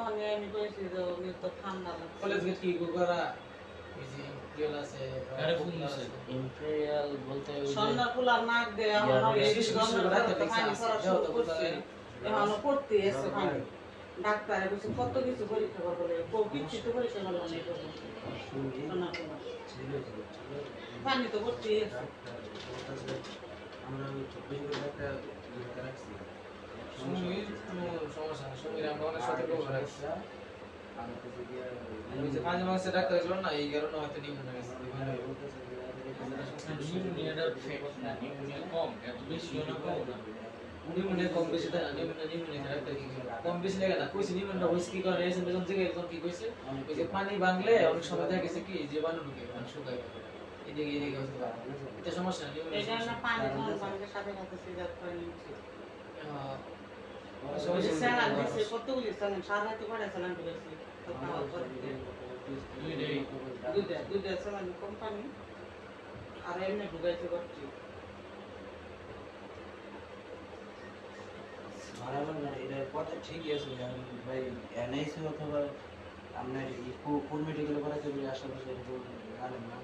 তখন আমি কইছি যে উনি তো ঠান্ডা লাগছে কলেজ গেট কি গোগারা এই যে ইম্পেরিয়াল আছে আরে ফোন দিছে ইম্পেরিয়াল বলতে ওই যে সন্ধ্যা কুলার নাক দে এখন এই পানি পড়া শুরু করছে এখন পড়তে এসে পানি ডাক্তারে বলছে কত কিছু পরীক্ষা করবে কিচ্ছু তো পরীক্ষা করলো না সন্ধ্যা কুলার পানি তো পড়তে এসে আমরা ওই 24 ঘন্টা একটা ইয়ে রাখছি সমীর কোনো সমস্যা না সমীর আমরা অনেক সতর্ক করে রাখছি আমার কাছে গিয়ে ওই যে মাঝে মাঝে ডাক্তার ছিল না এই কারণে হয়তো নিউমোনিয়া গেছে নিউমোনিয়াটা ফেমস না নিউমোনিয়া কম এত বেশিও না কম না নিউমোনিয়া কম বেশি তাই না নিউমোনিয়া ডাক্তার কি কম বেশি লাগে না কইছে নিউমোনিয়া হইছে কি করে এসে বেজন থেকে একজন কি কইছে ওই যে পানি বাংলে অনেক সময় দেখা গেছে কি জীবাণু ঢুকে মানে শুকায় গেছে এদিকে হচ্ছে এটা সমস্যা না এটা না পানি পানির সাথে সাথে সিজার করে নিচ্ছে স্যালাড দিছে কতগুলি স্যালাড সারা রাতে করে স্যালাড দিয়েছে তো খাওয়ার পরে দুইটা স্যালাড কোম্পানি আর এমনি ঢুকাইছে করছি মারাবার না এটা কথা ঠিকই আছে ভাই এনআইসি অথবা আপনার কোন মেডিকেলে করাতে বলে আশেপাশে এরকম জানেন না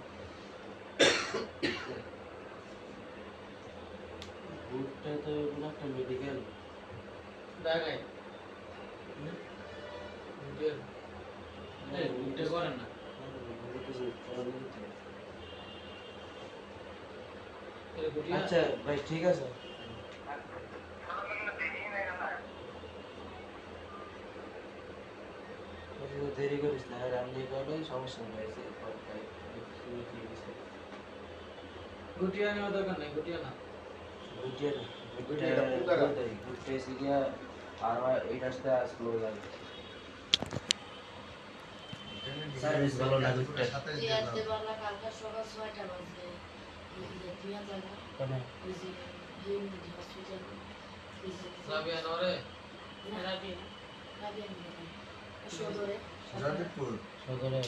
ভুটটা তো কোনো একটা মেডিকেল ঢাকায় এটা করেন না আচ্ছা ভাই ঠিক আছে দেরি করিস না রান্না করলে সমস্যা হয়েছে গুটিয়া নেওয়া দরকার নাই গুটিয়া না সার্ভিস ভালো না দুটো কালকে সকাল 6টা বাজে তুই জানা কোনে ওই যে ইউনিটি হসপিটাল সাবিয়া নরে সদরে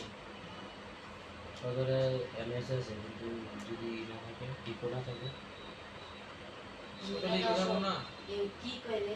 সদরে এমএস আছে কিন্তু যদি না থাকে ডিপো না থাকে সকালে কি যাবো না কি কইলে